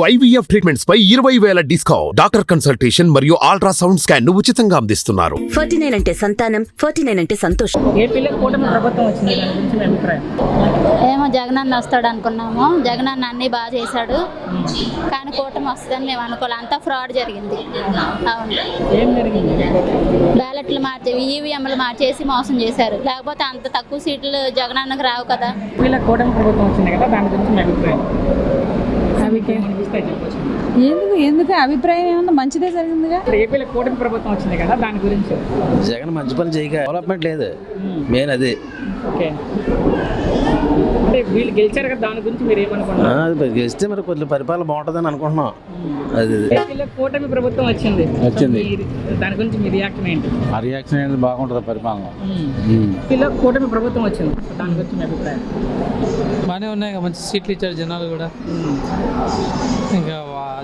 IVF treatments పై 20,000 discount. Doctor consultation మరియు ultrasound scan ను ఉచితంగా అందిస్తున్నారు. 49 అంటే సంతానం, 49 అంటే సంతోషం. ఏపీలో కూటమి ప్రభుత్వం వచ్చింది, దాని గురించి మీ అభిప్రాయం? ఏమో జగనన్న వస్తాడు అనుకున్నాము. జగనన్న అన్నీ బాగా చేశాడు, కానీ కూటమి వస్తుందని మేము అనుకోవాలి. అంతా ఫ్రాడ్ జరిగింది. అవును, ఏం జరిగింది? బ్యాలెట్లు మార్చి ఈవీఎంలు మార్చేసి మోసం చేశారు. లేకపోతే అంత తక్కువ సీట్లు జగనన్నకు రావు కదా. ఏపీలో కూటమి ప్రభుత్వం వచ్చింది కదా, దాని గురించి మీ అభిప్రాయం? ఎందుకు అభిప్రాయం ఏమన్నా మంచిదే జరిగిందిగా. ఏపీలో కూటమి ప్రభుత్వం వచ్చింది కదా, దాని గురించి. జగన్ మంచి పని చేయక డెవలప్మెంట్ లేదు, మెయిన్ అది. ఓకే, అంటే వీళ్ళు గెలిచారు కదా, దాని గురించి మీరు ఏమనుకుంటున్నారు? అది గెలిస్తే మరి కొద్దిగా పరిపాలన బాగుంటుందని అనుకుంటున్నాం. అది ఏపీలో కూటమి ప్రభుత్వం వచ్చింది, దాని గురించి మీ రియాక్షన్ ఏంటి? ఆ రియాక్షన్ ఏంటి? బాగుంటుంది పరిపాలన. ఏపీలో కూటమి ప్రభుత్వం వచ్చింది, దాని గురించి మీ అభిప్రాయం? బాగానే ఉన్నాయి, మంచి సీట్లు ఇచ్చారు జనాలు కూడా. ఇంకా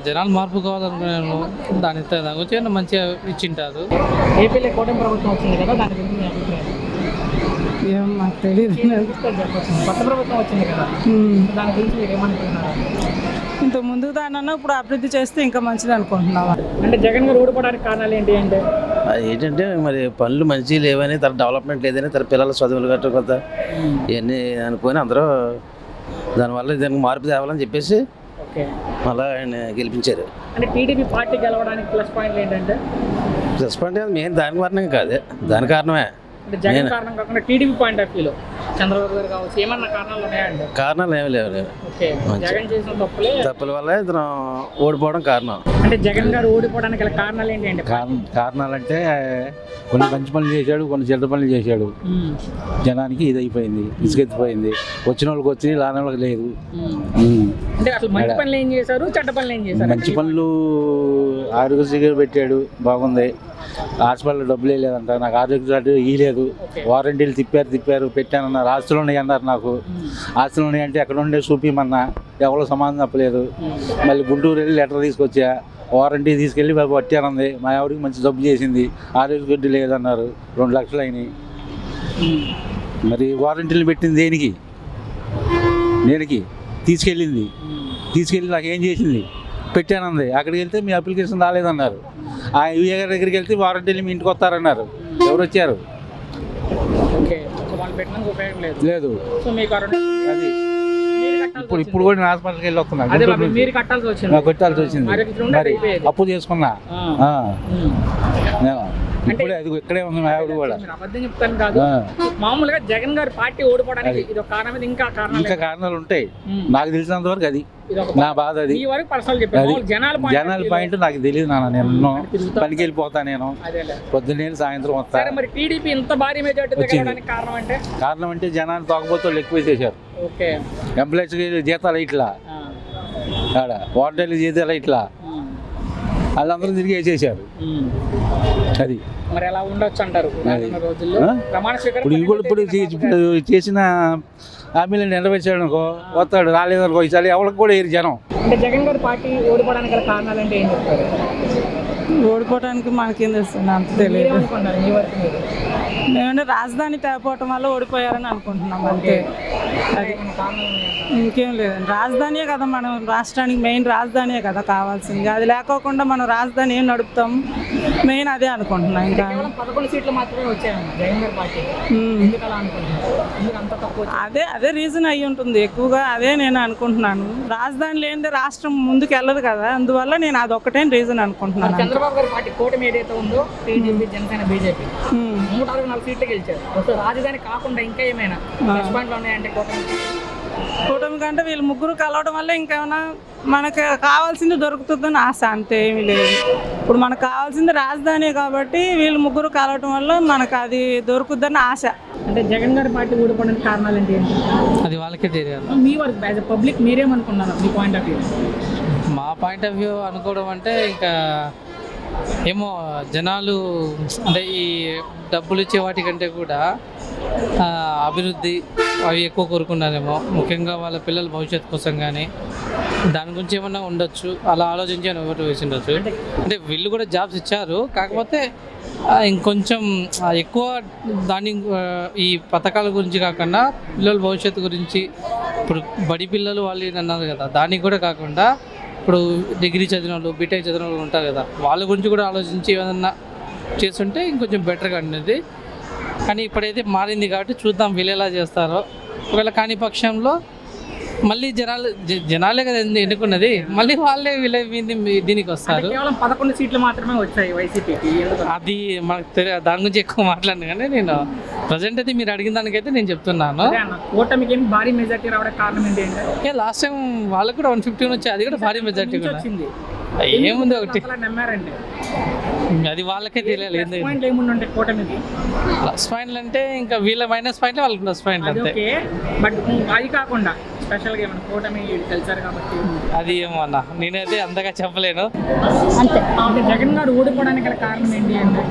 జనాలు మార్పు కావాలనుకున్నాను, దాని గురించి మంచిగా ఇచ్చింటారు. ఏపీలో కూటమి ప్రభుత్వం వచ్చింది కదా, దాని గురించి మీ అభిప్రాయం? ఏం మాకు తెలియదు. కొత్త ప్రభుత్వం వచ్చింది కదా, దాని గురించి మీరు ఏమనుకుంటున్నారు? ఇంత ముందు దానన్నా ఇప్పుడు అభివృద్ధి చేస్తే ఇంకా మంచిది అనుకుంటున్నావా? అంటే జగన్ గారు ఓడిపోవడానికి కారణాలు ఏంటి అంటే? ఏంటంటే మరి పనులు మంచి లేవని, తన డెవలప్మెంట్ లేదని, తన పిల్లల చదువులు గట్ట కొత్త ఇవన్నీ అనుకొని అందరూ దానివల్ల దానికి మార్పు తేవాలని చెప్పేసి మళ్ళీ ఆయన గెలిపించారు. అంటే టీడీపీ పార్టీ గెలవడానికి ప్లస్ పాయింట్లు ఏంటంటే? ప్లస్ పాయింట్ మెయిన్ దాని కారణంగా కాదు, దాని కారణమే. అంటే జగన్ కారణం కాకుండా టీడీపీ పాయింట్ ఆఫ్ వ్యూలో చంద్రబాబు గారు కావచ్చు, ఏమన్నా కారణాలు ఉన్నాయండి? కారణాలు ఏమి లేవు. జగన్ చేసిన తప్పుల వల్ల ఇతను ఓడిపోవడం కారణం. అంటే జగన్ గారు ఓడిపోవడానికి గల కారణాలు ఏంటి అంటే? కారణాలంటే కొన్ని మంచి పనులు చేశాడు, కొన్ని చెడ్డ పనులు చేశాడు. జనానికి ఇది అయిపోయింది, ఇసుకెత్తిపోయింది. వచ్చిన వాళ్ళకి వచ్చి లాని వాళ్ళకి లేదు. అంటే అసలు మంచి పనులు ఏం చేశారు, చెడ్డ పనులు ఏం చేశారు? మంచి పనులు ఆరోగ్యశ్రీ పెట్టాడు, బాగుంది. హాస్పిటల్ డబ్బులే లేదంట, నాకు ఆరోగ్య కార్డు ఇవ్వలేదు. వారంటీలు తిప్పారు పెట్టానన్నారు. ఆస్తులు ఉన్నాయి అన్నారు. నాకు ఆస్తులు ఉన్నాయి అంటే ఎక్కడ ఉండే చూపిమన్నా ఎవరో సమాధానం చెప్పలేదు. మళ్ళీ గుంటూరు వెళ్ళి లెటర్ తీసుకొచ్చా, వారంటీ తీసుకెళ్ళి పట్టానంది. మా ఆవిడకి మంచి జబ్బు చేసింది, ఆరోగ్య కార్డు లేదన్నారు. 2 లక్షలు అయినాయి. మరి వారంటీలు పెట్టింది దేనికి తీసుకెళ్ళి నాకు ఏం చేసింది? పెట్టానంది. అక్కడికి వెళ్తే మీ అప్లికేషన్ రాలేదన్నారు. ఆ యూఏ గారి దగ్గరికి వెళ్తే వారంటీలు మీ ఇంటికి వస్తారన్నారు. ఎవరు వచ్చారు? లేదు. అది ఇప్పుడు కూడా నేను హాస్పిటల్కి వెళ్ళి వస్తున్నా. కట్టాల్సి వచ్చింది. మరి అప్పు చేసుకున్నా నేను. ఇప్పుడే అది ఇక్కడే ఉంది మా ఆవిడ కూడా. అబద్ధం చెప్తాను కాదు, మామూలుగా జగన్ గారి పార్టీ ఓడిపోవడానికి ఇది ఒక కారణం, ఇంకా కారణాలు ఉంటాయి. నాకు తెలిసినంత వరకు అది నా బాధ. అది జనాల పాయింట్ నాకు తెలియదు నాన్న. నేను పనికి వెళ్ళిపోతా, నేను పొద్దున్నే సాయంత్రం వస్తా. మరి టీడీపీ ఇంత భారీ మెజారిటీ కారణం అంటే జనాన్ని తోకపోతే వాళ్ళు ఎక్కువ చేశారు. ఎంప్లాయీస్ జీతాలు ఇట్లా, వార్డర్లు జీతాలు ఇట్లా, వాళ్ళందరూ తిరిగి వేసేసారు. అది మరి ఎలా ఉండొచ్చు అంటారు? ఇప్పుడు చేసిన హామీలు నెరవేర్చాడు అనుకో, వస్తాడు. రాలేదనుకో ఈసారి ఎవరికి కూడా ఏరు జనం. అంటే జగన్ గారి పార్టీ ఓడిపోవడానికి గల కారణాలు అంటే ఏం చెప్తారు? ఓడిపోవడానికి మనకేం తెలుస్తుంది, అంత తెలియదు. మేమంటే రాజధాని తేపోవటం వల్ల ఓడిపోయారని అనుకుంటున్నాం అంతే. అది ఇంకేం లేదండి. రాజధానియే కదా మనం రాష్ట్రానికి మెయిన్, రాజధానియే కదా కావాల్సింది. అది లేకోకుండా మనం రాజధాని ఏం నడుపుతాం, మెయిన్ అదే అనుకుంటున్నాం. ఇంకా 11 సీట్లు మాత్రమే వచ్చాయన్న జగన్ గారి పార్టీ. అదే రీజన్ అయ్యి ఉంటుంది ఎక్కువగా. అదే నేను అనుకుంటున్నాను. రాజధాని లేనిదే రాష్ట్రం ముందుకు వెళ్ళదు కదా, అందువల్ల నేను అదొక్కటే రీజన్ అనుకుంటున్నాను. చంద్రబాబు గారి పార్టీ కూటమి ఏదైతే ఉందో, టీడీపీ, జనసేన, బీజేపీ 164 సీట్లు గెలిచారు. రాజధాని కాకుండా ఇంకా ఏమైనా ప్లస్ పాయింట్లు ఉన్నాయంటే కూటమి కంటే వీళ్ళు ముగ్గురు కలవడం వల్ల ఇంకేమైనా మనకు కావాల్సింది దొరుకుతుందని ఆశ, అంతే. ఏమీ లేదు. ఇప్పుడు మనకు కావాల్సింది రాజధాని కాబట్టి వీళ్ళు ముగ్గురు కలవడం వల్ల మనకు అది దొరుకుతుందని ఆశ. అంటే జగన్ గారి పార్టీ ఓడిపోవడానికి కారణాలు ఏంటి? అది వాళ్ళకే తెలియాలి. మీ వరకు యాజ్ ఎ పబ్లిక్ మీరేమనుకున్నారు, మీ పాయింట్ ఆఫ్ వ్యూ? మా పాయింట్ ఆఫ్ వ్యూ అనుకోవడం అంటే ఇంకా ఏమో జనాలు అంటే ఈ డబ్బులు ఇచ్చే వాటికంటే కూడా అభివృద్ధి అవి ఎక్కువ కోరుకున్నారేమో, ముఖ్యంగా వాళ్ళ పిల్లల భవిష్యత్తు కోసం. కానీ దాని గురించి ఏమన్నా ఉండొచ్చు, అలా ఆలోచించి అని ఒకటి వేసి ఉండొచ్చు. అంటే వీళ్ళు కూడా జాబ్స్ ఇచ్చారు, కాకపోతే ఇంకొంచెం ఎక్కువ దాని ఈ పథకాల గురించి కాకుండా పిల్లల భవిష్యత్తు గురించి, ఇప్పుడు బడి పిల్లలు వాళ్ళు అన్నారు కదా, దానికి కూడా కాకుండా ఇప్పుడు డిగ్రీ చదివిన వాళ్ళు బీటెక్ చదివిన వాళ్ళు ఉంటారు కదా, వాళ్ళ గురించి కూడా ఆలోచించి ఏదన్నా చేస్తుంటే ఇంకొంచెం బెటర్గా ఉండేది. కానీ ఇప్పుడైతే మారింది కాబట్టి చూద్దాం వీళ్ళు ఎలా చేస్తారో. ఒకవేళ కాని పక్షంలో మళ్ళీ జనాలే కదా ఎన్నుకున్నది, మళ్ళీ వాళ్ళే వీళ్ళ దీనికి వస్తారు. కేవలం 11 సీట్లు మాత్రమే వచ్చాయి వైసీపీకి. అది మనకు దాని గురించి ఎక్కువ మాట్లాడిన కానీ నేను ప్రజెంట్ అయితే మీరు అడిగిన దానికైతే నేను చెప్తున్నాను. కూటమికి ఏమి భారీ మెజార్టీ రావడానికి కారణం ఏంటి అంటే లాస్ట్ టైం వాళ్ళకి కూడా 150 వచ్చాయి, అది కూడా భారీ మెజార్టీ కూడా వచ్చింది. ఏముంది ఒకటి నమ్మారండి, అది వాళ్ళకే తెలియాలి. పాయింట్లు ఏముండే కూటమికి ప్లస్ పాయింట్లు అంటే ఇంకా వీళ్ళ మైనస్ పాయింట్లు వాళ్ళకి ప్లస్ పాయింట్లు అంతే. బట్ అది కాకుండా స్పెషల్గా ఏమన్నా కూటమి తెలిసారు కాబట్టి అది ఏమో అన్న నేనైతే అంతగా చెప్పలేను. అంతే. అంటే జగన్ గారు ఓడిపోవడానికి గల కారణం ఏంటి అంటే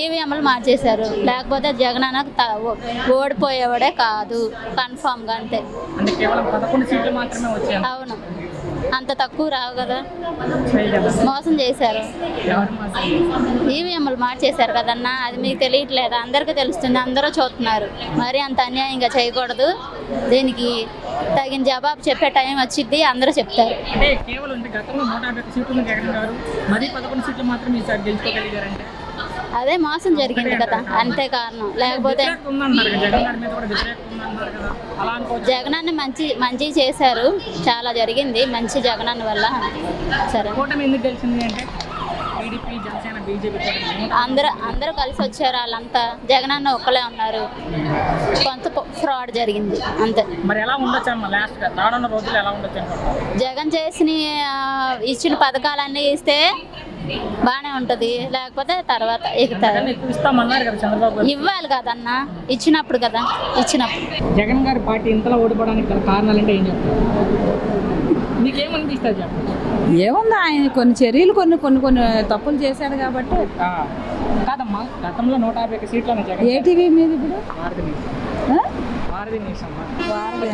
ఈవీఎంలు మార్చేశారు, లేకపోతే జగన్ అన్న ఓడిపోయేవాడే కాదు కన్ఫామ్గా. అంతే. అంటే కేవలం 11 సీట్లు మాత్రమే వచ్చాయి. అవును, అంత తక్కువ రావు కదా, మోసం చేశారు. ఈవీఎంలు మార్చేశారు కదన్నా, అది మీకు తెలియట్లేదా? అందరికీ తెలుస్తుంది, అందరూ చూస్తున్నారు. మరి అంత అన్యాయంగా చేయకూడదు, దీనికి తగిన జవాబు చెప్పే టైం వచ్చింది, అందరూ చెప్తారు. అంటే కేవలం అంటే గతంలో 150 సీట్లు జగన్ గారు, మరి 11 సీట్లు మాత్రం ఈసారి గెలుచుకోగలిగారంటే అదే మోసం జరిగింది కదా, అంతే కారణం. లేకపోతే జగనాన్ని మంచి చేశారు, చాలా జరిగింది మంచి జగనన్న వల్ల. సరే, కూటమి ఎందుకు తెలిసింది అంటే టీడీపీ, జనసేన, బీజేపీ అందరూ కలిసి వచ్చారు. వాళ్ళంతా జగనన్న ఒక్కలే ఉన్నారు, కొంత ఫ్రాడ్ జరిగింది అంతే. మరి ఎలా ఉండొచ్చు అమ్మ లాస్ట్ రానున్న రోజులు ఎలా ఉండొచ్చు? జగన్ ఇచ్చిన పథకాలన్నీ ఇస్తే బాగానే ఉంటుంది, లేకపోతే తర్వాత ఇస్తామన్నారు కదా చంద్రబాబు. ఇవ్వాలి కదన్నా, ఇచ్చినప్పుడు కదా, ఇచ్చినప్పుడు. జగన్ గారి పార్టీ ఇంతలో ఓడిపోవడానికి గల కారణాలు అంటే ఏం చెప్తారు? మీకేమనిపిస్తుంది చెప్పండి. ఏముంది, ఆయన కొన్ని చర్యలు కొన్ని తప్పులు చేశాడు కాబట్టి. కాదమ్మా, గతంలో 150 సీట్లను జగన్. ఏటీవీ మీద ఇప్పుడు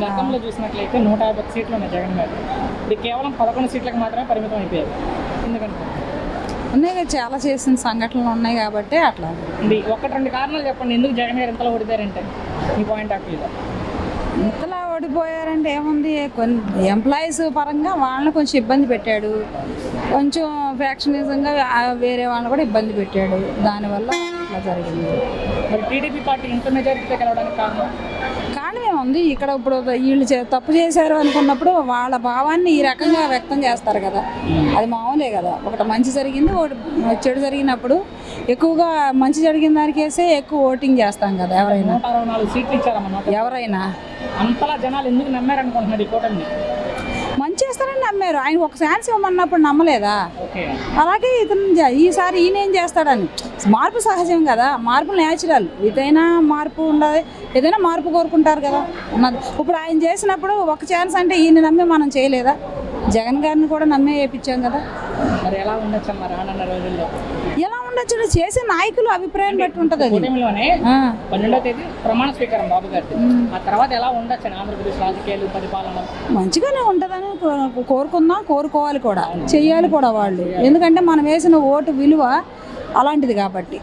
గతంలో చూసినట్లయితే 150 సీట్లు ఉన్నాయి జగన్ గారు. ఇది కేవలం 11 సీట్లకు మాత్రమే పరిమితం అయిపోయారు. ఎందుకంటే ఉన్నాయి కదా, చాలా చేసిన సంఘటనలు ఉన్నాయి కాబట్టి అట్లా. 1-2 కారణాలు చెప్పండి ఎందుకు జగన్ గారు ఇంతలో ఓడిపోయారంటే మీ పాయింట్ ఆఫ్ వ్యూలో. ఇంతలా ఓడిపోయారంటే ఏముంది, కొన్ని ఎంప్లాయీస్ పరంగా వాళ్ళని కొంచెం ఇబ్బంది పెట్టాడు, కొంచెం ఫ్యాక్షనిజంగా వేరే వాళ్ళని కూడా ఇబ్బంది పెట్టాడు, దానివల్ల అట్లా జరిగింది. మరి టీడీపీ పార్టీ ఇంత మెజారిటీతో గెలవడానికి కారణం ఏముంది, ఇక్కడ ఇప్పుడు వీళ్ళు తప్పు చేశారు అనుకున్నప్పుడు వాళ్ళ భావాన్ని ఈ రకంగా వ్యక్తం చేస్తారు కదా, అది మామూలే కదా. ఒకటి మంచి జరిగింది, ఒకటి చెడు జరిగినప్పుడు ఎక్కువగా మంచి జరిగిన దానికేసే ఎక్కువ ఓటింగ్ చేస్తాం కదా. ఎవరైనా 164 సీట్లు ఇచ్చారన్నమాట. ఎవరైనా అంతలా జనాలు ఎందుకు నమ్మారనుకుంటున్నారు ఈ కూటమిని? మంచి చేస్తారని నమ్మారు, ఆయన ఒక ఛాన్స్ ఇవ్వమన్నప్పుడు నమ్మలేదా? అలాగే ఇతను ఈసారి ఈయన ఏం చేస్తాడని. మార్పు సహజం కదా, మార్పు న్యాచురల్, ఏదైనా మార్పు ఉండాలి, ఏదైనా మార్పు కోరుకుంటారు కదా ఉన్నది. ఇప్పుడు ఆయన చేసినప్పుడు ఒక ఛాన్స్ అంటే ఈయన నమ్మి మనం చేయలేదా? జగన్ గారిని కూడా నమ్మే వేయించాం కదా. మరి ఎలా ఉండొచ్చు అమ్మా రానున్న రోజుల్లో? ఎలా ఉండొచ్చు, చేసే నాయకులు అభిప్రాయం బట్టి ఉంటుంది. అది 12వ తేదీ ప్రమాణ స్వీకారం బాబు గారి. ఆ తర్వాత ఎలా ఉండొచ్చు ఆంధ్రప్రదేశ్ రాజకీయాలు, పరిపాలన? మంచిగానే ఉంటుందని కోరుకుందాం, కోరుకోవాలి కూడా, చెయ్యాలి కూడా వాళ్ళు. ఎందుకంటే మనం వేసిన ఓటు విలువ అలాంటిది కాబట్టి.